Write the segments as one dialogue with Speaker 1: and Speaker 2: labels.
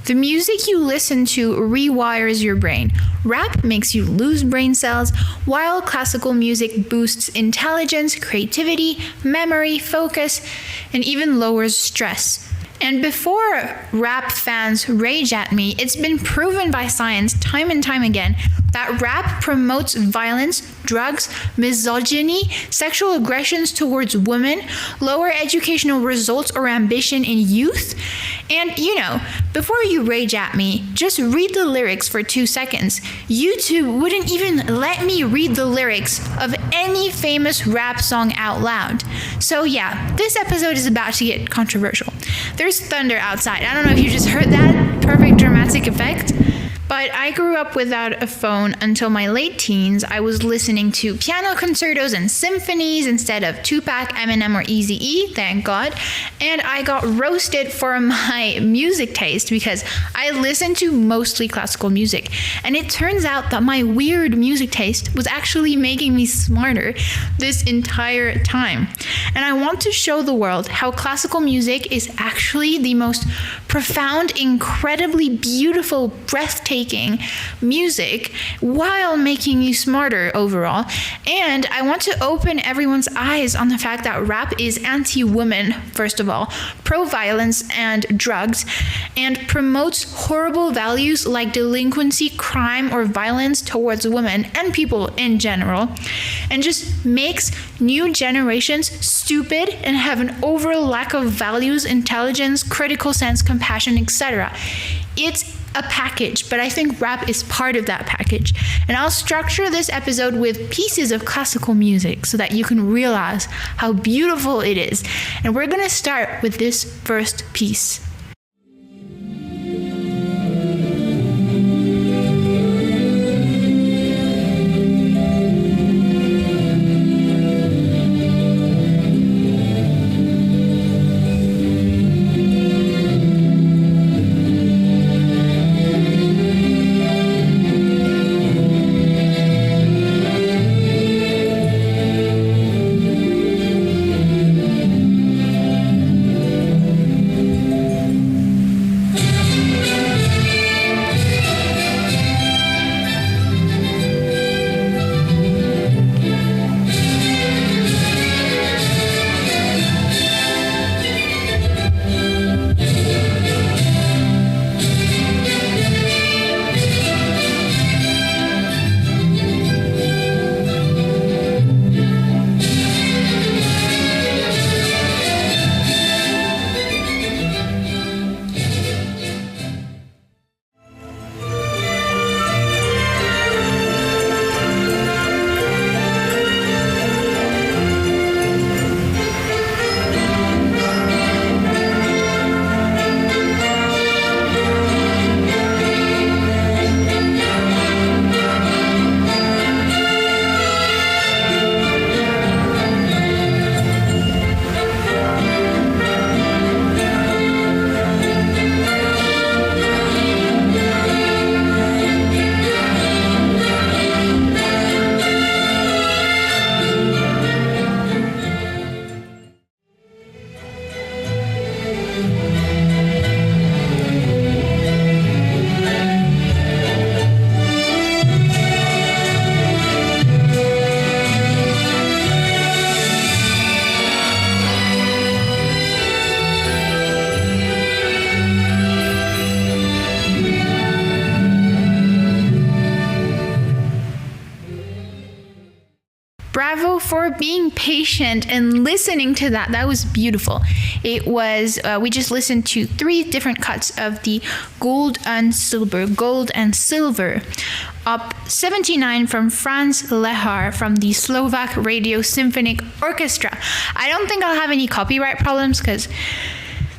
Speaker 1: The music you listen to rewires your brain. Rap makes you lose brain cells, while classical music boosts intelligence, creativity, memory, focus, and even lowers stress. And before rap fans rage at me, it's been proven by science time and time again that rap promotes violence, drugs, misogyny, sexual aggressions towards women, lower educational results or ambition in youth. And before you rage at me, just read the lyrics for 2 seconds. YouTube wouldn't even let me read the lyrics of any famous rap song out loud. So yeah, this episode is about to get controversial. There's thunder outside. I don't know if you just heard that perfect dramatic effect. But I grew up without a phone until my late teens. I was listening to piano concertos and symphonies instead of Tupac, Eminem, or Eazy-E, thank God. And I got roasted for my music taste because I listened to mostly classical music. And it turns out that my weird music taste was actually making me smarter this entire time. And I want to show the world how classical music is actually the most profound, incredibly beautiful, breathtaking music while making you smarter overall. And I want to open everyone's eyes on the fact that rap is anti-women, first of all, pro-violence and drugs, and promotes horrible values like delinquency, crime, or violence towards women and people in general, and just makes new generations stupid and have an overall lack of values, intelligence, critical sense, compassion, etc. It's a package, but I think rap is part of that package. And I'll structure this episode with pieces of classical music so that you can realize how beautiful it is. And we're going to start with this first piece. Bravo for being patient and listening to that. That was beautiful. It was, we just listened to 3 different cuts of the Gold and Silver, Op 79 from Franz Lehar from the Slovak Radio Symphonic Orchestra. I don't think I'll have any copyright problems because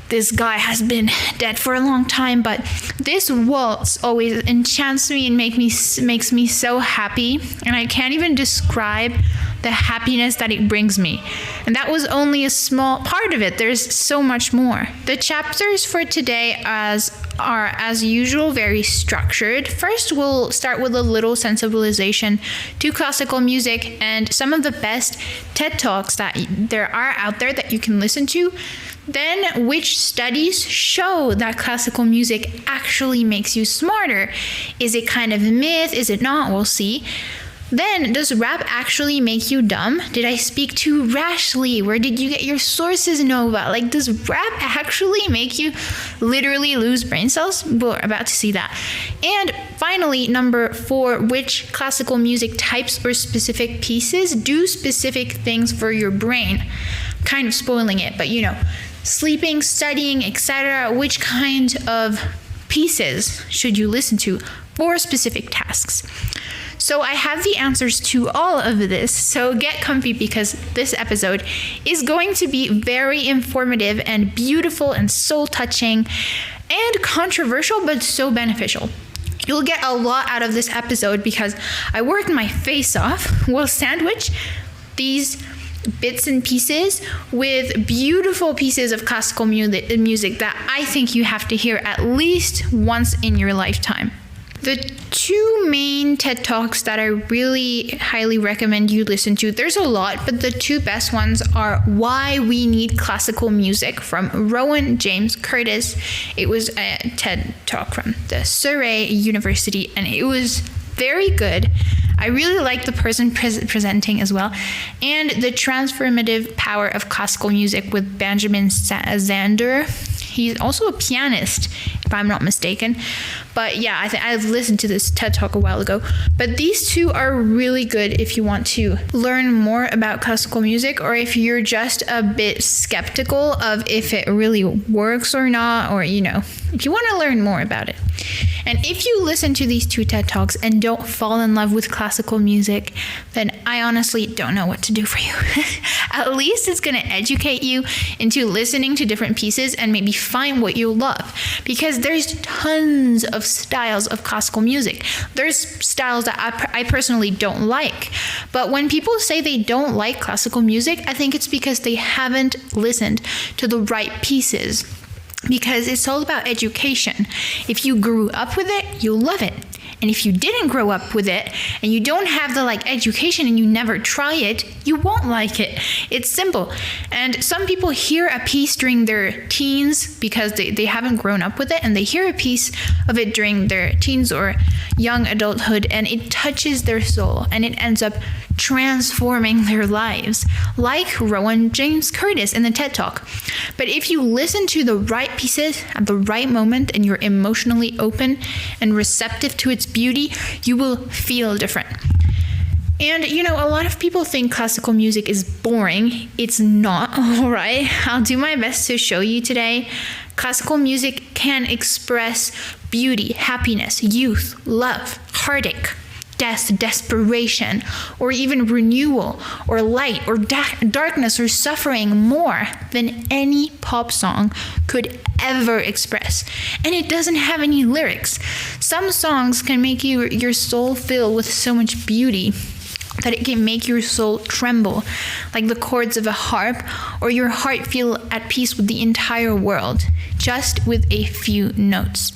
Speaker 1: this guy has been dead for a long time, but this waltz always enchants me and makes me so happy, and I can't even describe the happiness that it brings me. And that was only a small part of it. There's so much more. The chapters for today are as usual very structured. First, we'll start with a little sensibilization to classical music and some of the best TED Talks that there are out there that you can listen to. Then, which studies show that classical music actually makes you smarter? Is it kind of a myth? Is it not? We'll see. Then, does rap actually make you dumb? Did I speak too rashly? Where did you get your sources, Nova? Like, does rap actually make you literally lose brain cells? We're about to see that. And finally, number 4, which classical music types or specific pieces do specific things for your brain? Kind of spoiling it, but sleeping, studying, etc. Which kind of pieces should you listen to for specific tasks? So I have the answers to all of this, so get comfy because this episode is going to be very informative and beautiful and soul-touching and controversial, but so beneficial. You'll get a lot out of this episode because I worked my face off. We'll sandwich these bits and pieces with beautiful pieces of classical music that I think you have to hear at least once in your lifetime. The 2 main TED Talks that I really highly recommend you listen to, there's a lot, but the 2 best ones are Why We Need Classical Music from Rowan James Curtis. It was a TED Talk from the Surrey University, and it was very good. I really like the person presenting as well. And The Transformative Power of Classical Music with Benjamin Zander. He's also a pianist, if I'm not mistaken. But yeah, I've listened to this TED Talk a while ago. But these 2 are really good if you want to learn more about classical music, or if you're just a bit skeptical of if it really works or not, or if you want to learn more about it. And if you listen to these 2 TED Talks and don't fall in love with classical music, then I honestly don't know what to do for you. At least it's going to educate you into listening to different pieces and maybe find what you love. Because there's tons of styles of classical music. There's styles that I personally don't like. But when people say they don't like classical music, I think it's because they haven't listened to the right pieces. Because it's all about education. If you grew up with it, you'll love it. And if you didn't grow up with it and you don't have the education and you never try it, you won't like it. It's simple. And some people hear a piece during their teens because they haven't grown up with it, and they hear a piece of it during their teens or young adulthood, and it touches their soul and it ends up transforming their lives, like Rowan James Curtis in the TED Talk. But if you listen to the right pieces at the right moment and you're emotionally open and receptive to its beauty, you will feel different. And a lot of people think classical music is boring. It's not, all right? I'll do my best to show you today. Classical music can express beauty, happiness, youth, love, heartache, death, desperation, or even renewal, or light, or darkness, or suffering more than any pop song could ever express. And it doesn't have any lyrics. Some songs can make your soul fill with so much beauty that it can make your soul tremble like the chords of a harp, or your heart feel at peace with the entire world, just with a few notes.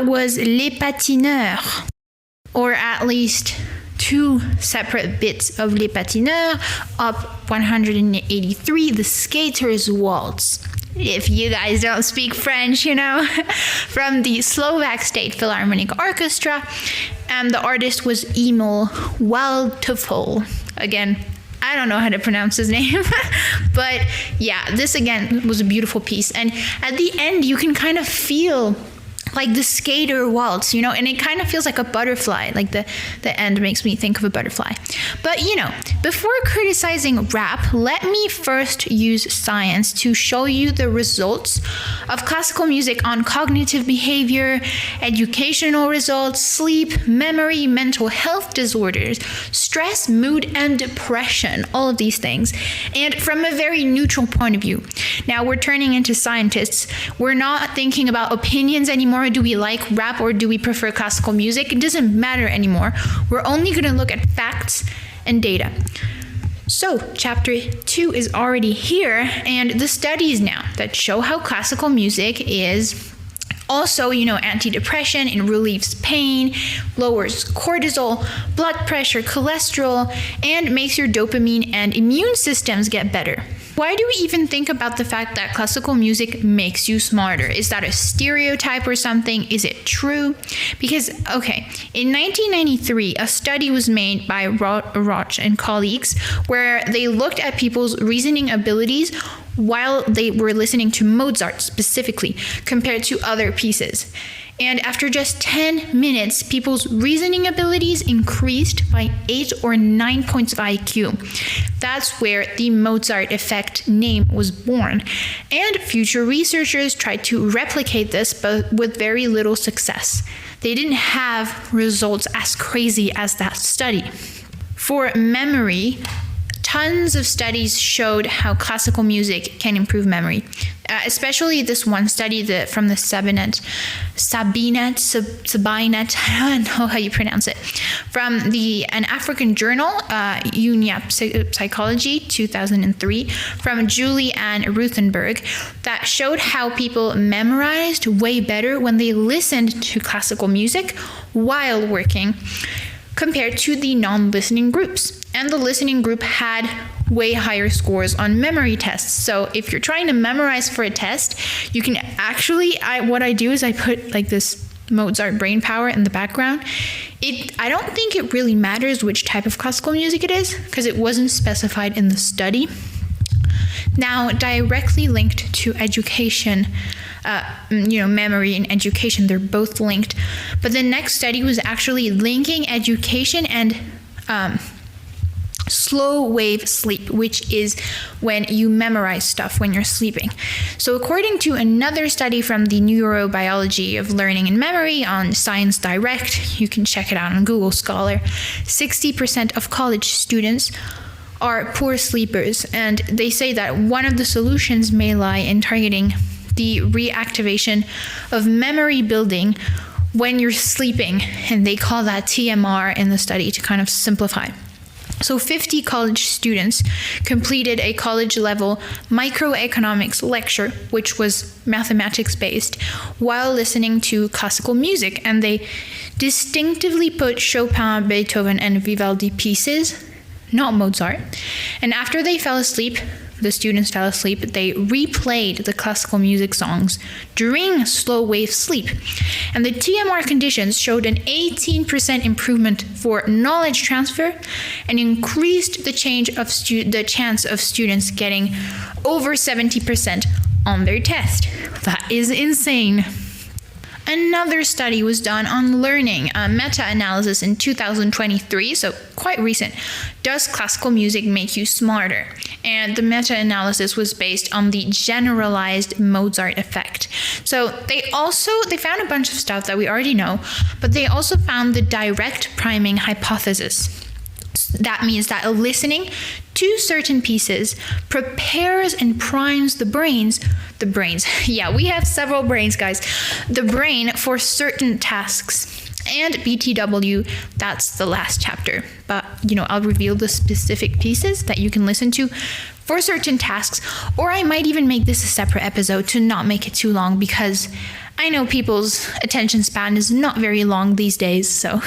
Speaker 1: that was Les Patineurs, or at least 2 separate bits of Les Patineurs. Up 183, The Skater's Waltz. If you guys don't speak French, from the Slovak State Philharmonic Orchestra, and the artist was Emil Waldteufel. Again, I don't know how to pronounce his name, but yeah, this again was a beautiful piece. And at the end, you can kind of feel like the skater waltz, and it kind of feels like a butterfly. Like the end makes me think of a butterfly. But, before criticizing rap, let me first use science to show you the results of classical music on cognitive behavior, educational results, sleep, memory, mental health disorders, stress, mood, and depression, all of these things, and from a very neutral point of view. Now, we're turning into scientists. We're not thinking about opinions anymore. Do we like rap or do we prefer classical music? It doesn't matter anymore. We're only going to look at facts and data. So, chapter 2 is already here, and the studies now that show how classical music is also, antidepressant, it relieves pain, lowers cortisol, blood pressure, cholesterol, and makes your dopamine and immune systems get better. Why do we even think about the fact that classical music makes you smarter? Is that a stereotype or something? Is it true? Because, in 1993, a study was made by Roch and colleagues where they looked at people's reasoning abilities while they were listening to Mozart specifically, compared to other pieces. And after just 10 minutes, people's reasoning abilities increased by 8 or 9 points of IQ. That's where the Mozart effect name was born. And future researchers tried to replicate this, but with very little success. They didn't have results as crazy as that study. For memory, tons of studies showed how classical music can improve memory. Especially this one study from the Sabinet, I don't know how you pronounce it, from an African journal, UNIAP Psychology, 2003, from Julie Ann Ruthenberg, that showed how people memorized way better when they listened to classical music while working compared to the non-listening groups. And the listening group had way higher scores on memory tests. So if you're trying to memorize for a test, you can actually, what I do is I put like this Mozart brain power in the background. I don't think it really matters which type of classical music it is because it wasn't specified in the study. Now, directly linked to education, memory and education, they're both linked. But the next study was actually linking education and slow wave sleep, which is when you memorize stuff when you're sleeping. So according to another study from the Neurobiology of Learning and Memory on Science Direct, you can check it out on Google Scholar, 60% of college students are poor sleepers, and they say that one of the solutions may lie in targeting the reactivation of memory building when you're sleeping, and they call that TMR in the study to kind of simplify. So 50 college students completed a college-level microeconomics lecture, which was mathematics-based, while listening to classical music, and they distinctively put Chopin, Beethoven, and Vivaldi pieces, not Mozart. And after they fell asleep, the students fell asleep, they replayed the classical music songs during slow wave sleep. And the TMR conditions showed an 18% improvement for knowledge transfer and increased the chance of students getting over 70% on their test. That is insane. Another study was done on learning, a meta-analysis in 2023, so quite recent. Does classical music make you smarter? And the meta-analysis was based on the generalized Mozart effect. So they found a bunch of stuff that we already know, but they also found the direct priming hypothesis. That means that listening to certain pieces prepares and primes the brains. Yeah, we have several brains, guys. The brain for certain tasks. And BTW, that's the last chapter. But, I'll reveal the specific pieces that you can listen to for certain tasks. Or I might even make this a separate episode to not make it too long because I know people's attention span is not very long these days, so.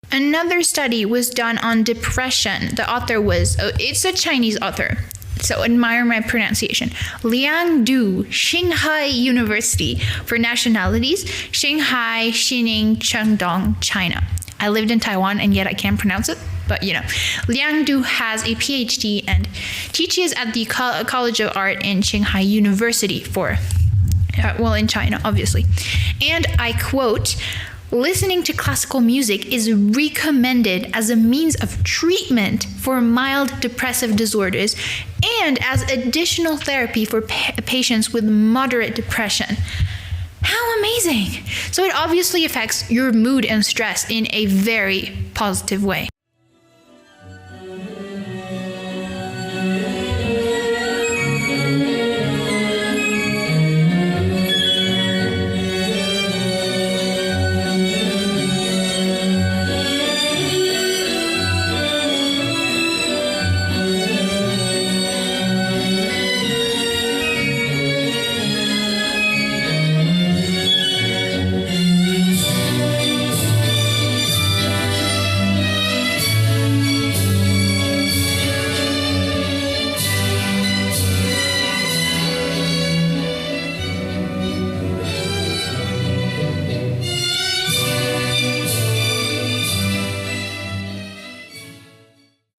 Speaker 1: Another study was done on depression. The author was, it's a Chinese author, so admire my pronunciation. Liang Du, Shanghai University for nationalities, Shanghai, Xining, Chengdong, China. I lived in Taiwan and yet I can't pronounce it, but you know. Liang Du has a PhD and teaches at the College of Art in Shanghai University in China, obviously. And I quote, listening to classical music is recommended as a means of treatment for mild depressive disorders and as additional therapy for patients with moderate depression. How amazing! So it obviously affects your mood and stress in a very positive way.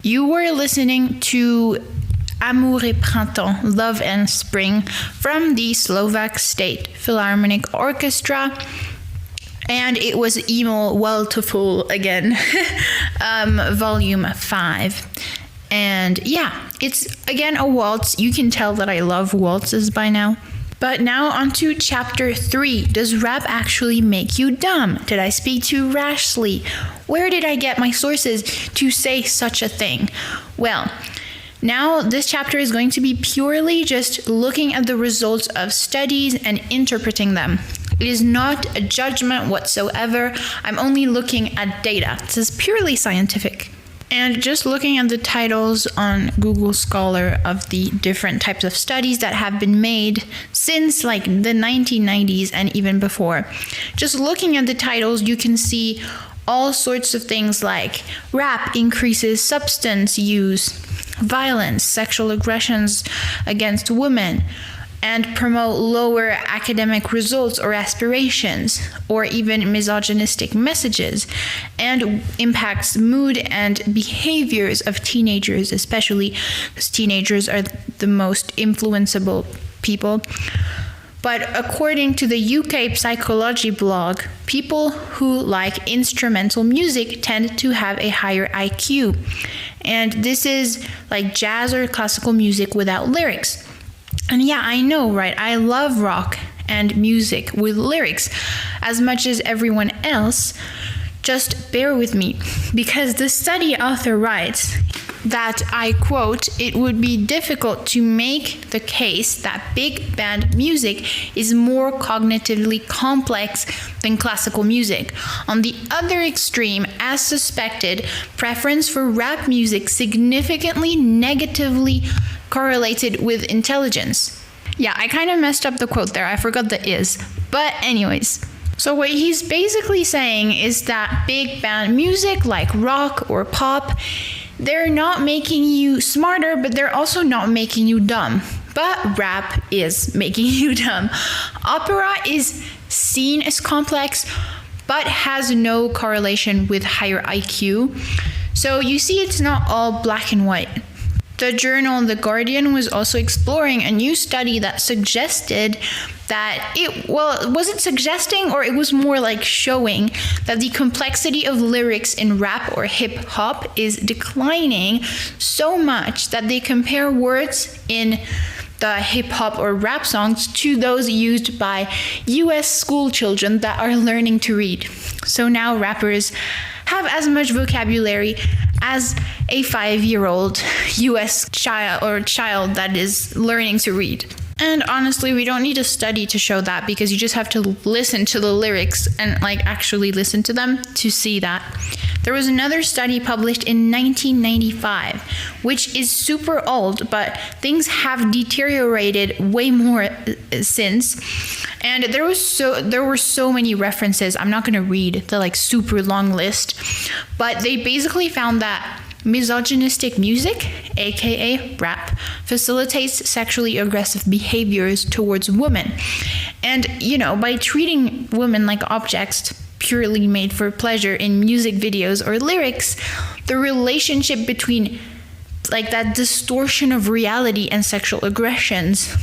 Speaker 1: You were listening to Amour et Printemps, Love and Spring, from the Slovak State Philharmonic Orchestra. And it was Emil Weltefull again, volume 5. And yeah, it's again a waltz. You can tell that I love waltzes by now. But now on to chapter 3. Does rap actually make you dumb? Did I speak too rashly? Where did I get my sources to say such a thing? Well, now this chapter is going to be purely just looking at the results of studies and interpreting them. It is not a judgment whatsoever. I'm only looking at data. This is purely scientific. And just looking at the titles on Google Scholar of the different types of studies that have been made since like the 1990s and even before. Just looking at the titles, you can see all sorts of things like rap increases substance use, violence, sexual aggressions against women, and promote lower academic results or aspirations, or even misogynistic messages, and impacts mood and behaviors of teenagers, especially because teenagers are the most influenceable people. But according to the UK psychology blog, people who like instrumental music tend to have a higher IQ. And this is like jazz or classical music without lyrics. And yeah, I know, right? I love rock and music with lyrics as much as everyone else. Just bear with me, because the study author writes that, I quote, it would be difficult to make the case that big band music is more cognitively complex than classical music. On the other extreme, as suspected, preference for rap music significantly negatively correlated with intelligence. Yeah, I kind of messed up the quote there. I forgot the is. But anyways, so what he's basically saying is that big band music like rock or pop, they're not making you smarter, but they're also not making you dumb. But rap is making you dumb. Opera is seen as complex, but has no correlation with higher IQ. So you see, it's not all black and white. The journal The Guardian was also exploring a new study that suggested that was it suggesting, or it was more like showing that the complexity of lyrics in rap or hip hop is declining so much that they compare words in the hip hop or rap songs to those used by US school children that are learning to read. So now rappers have as much vocabulary as a 5-year-old US child that is learning to read. And honestly, we don't need a study to show that, because you just have to listen to the lyrics and actually listen to them to see that. There was another study published in 1995, which is super old, but things have deteriorated way more since. And there were so many references. I'm not going to read the like super long list, but they basically found that misogynistic music, aka rap, facilitates sexually aggressive behaviors towards women. And, by treating women like objects purely made for pleasure in music videos or lyrics, the relationship between like that distortion of reality and sexual aggressions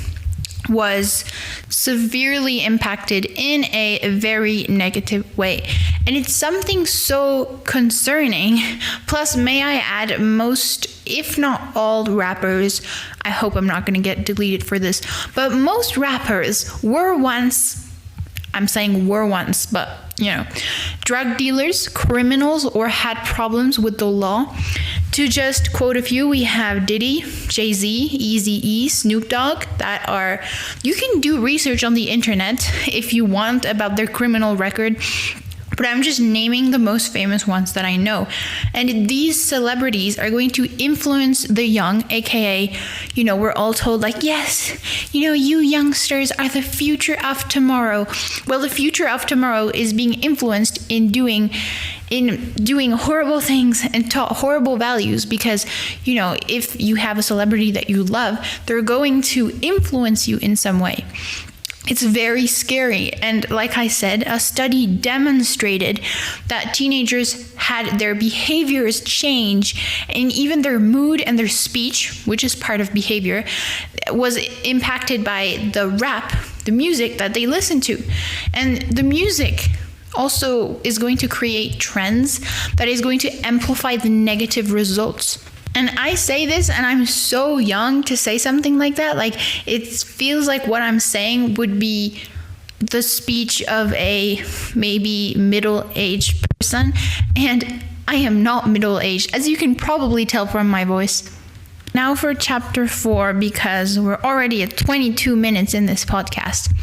Speaker 1: was severely impacted in a very negative way. And it's something so concerning. Plus, may I add, most, if not all rappers, I hope I'm not going to get deleted for this, but most rappers were once, I'm saying were once, but drug dealers, criminals, or had problems with the law. To just quote a few, we have Diddy, Jay-Z, Eazy-E, Snoop Dogg, you can do research on the internet if you want about their criminal record, but I'm just naming the most famous ones that I know. And these celebrities are going to influence the young, aka, we're all told like, yes, you youngsters are the future of tomorrow. Well, the future of tomorrow is being influenced in doing horrible things and taught horrible values because, if you have a celebrity that you love, they're going to influence you in some way. It's very scary. And like I said, a study demonstrated that teenagers had their behaviors change, and even their mood and their speech, which is part of behavior, was impacted by the rap, the music that they listen to. And the music also is going to create trends that is going to amplify the negative results. And I say this, and I'm so young to say something like that. Like, it feels like what I'm saying would be the speech of a maybe middle-aged person. And I am not middle-aged, as you can probably tell from my voice. Now for chapter 4, because we're already at 22 minutes in this podcast.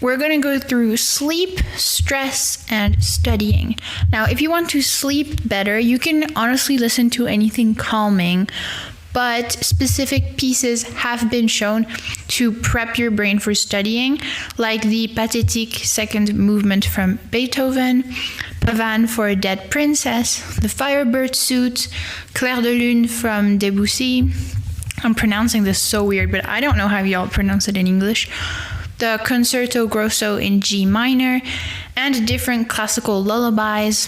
Speaker 1: We're going to go through sleep, stress, and studying. Now, if you want to sleep better, you can honestly listen to anything calming, but specific pieces have been shown to prep your brain for studying, like the Pathétique second movement from Beethoven, Pavane for a Dead Princess, the Firebird Suite, Clair de Lune from Debussy. I'm pronouncing this so weird, but I don't know how y'all pronounce it in English. The Concerto Grosso in G minor, and different classical lullabies.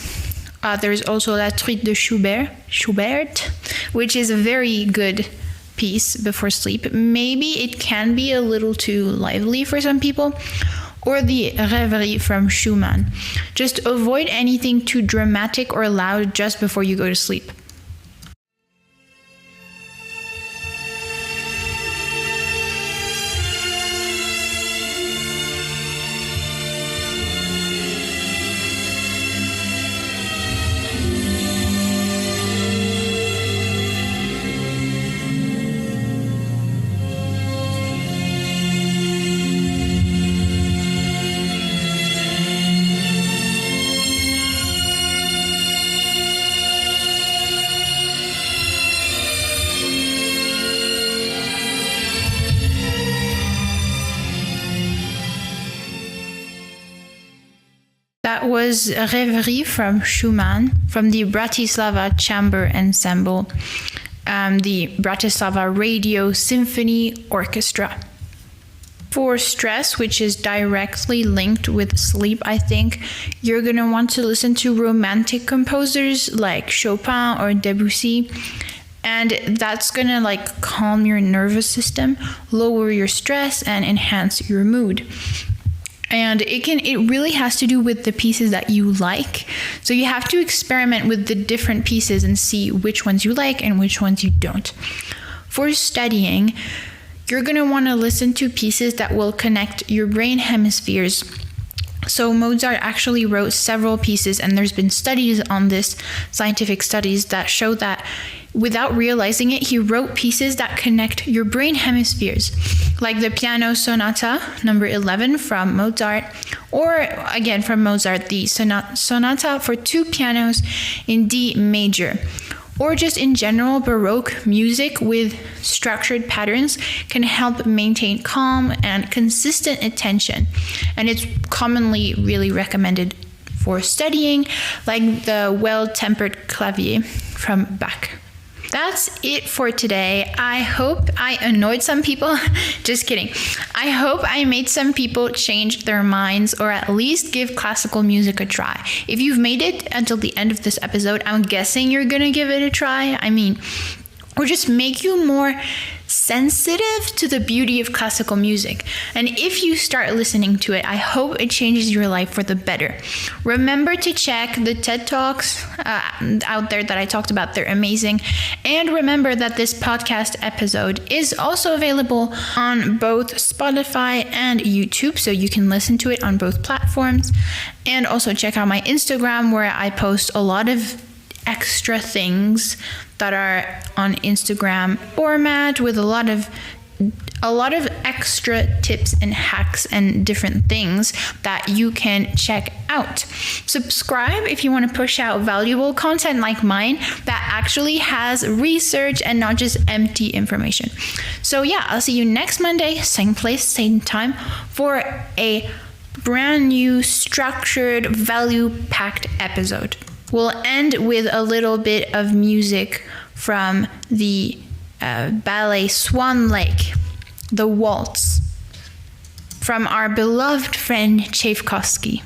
Speaker 1: There's also La Truite de Schubert, which is a very good piece before sleep. Maybe it can be a little too lively for some people. Or the Rêverie from Schumann. Just avoid anything too dramatic or loud just before you go to sleep. That was Rêverie from Schumann from the Bratislava Chamber Ensemble, the Bratislava Radio Symphony Orchestra. For stress, which is directly linked with sleep, I think, you're going to want to listen to romantic composers like Chopin or Debussy. And that's going to calm your nervous system, lower your stress, and enhance your mood. And it really has to do with the pieces that you like. So you have to experiment with the different pieces and see which ones you like and which ones you don't. For studying, you're going to want to listen to pieces that will connect your brain hemispheres. So Mozart actually wrote several pieces, and there's been studies on this, scientific studies that show that without realizing it, he wrote pieces that connect your brain hemispheres, like the Piano Sonata number 11 from Mozart, or again from Mozart, the Sonata for two pianos in D major, or just in general, Baroque music with structured patterns can help maintain calm and consistent attention. And it's commonly really recommended for studying, like the Well-Tempered Clavier from Bach. That's it for today. I hope I annoyed some people. Just kidding. I hope I made some people change their minds or at least give classical music a try. If you've made it until the end of this episode, I'm guessing you're gonna give it a try. Or just make you more sensitive to the beauty of classical music. And if you start listening to it, I hope it changes your life for the better. Remember to check the TED Talks out there that I talked about. They're amazing. And remember that this podcast episode is also available on both Spotify and YouTube, so you can listen to it on both platforms. And also check out my Instagram, where I post a lot of extra things that are on Instagram format with a lot of extra tips and hacks and different things that you can check out. Subscribe if you want to push out valuable content like mine that actually has research and not just empty information. So yeah, I'll see you next Monday, same place, same time, for a brand new structured, value-packed episode. We'll end with a little bit of music from the ballet Swan Lake, the waltz, from our beloved friend Tchaikovsky.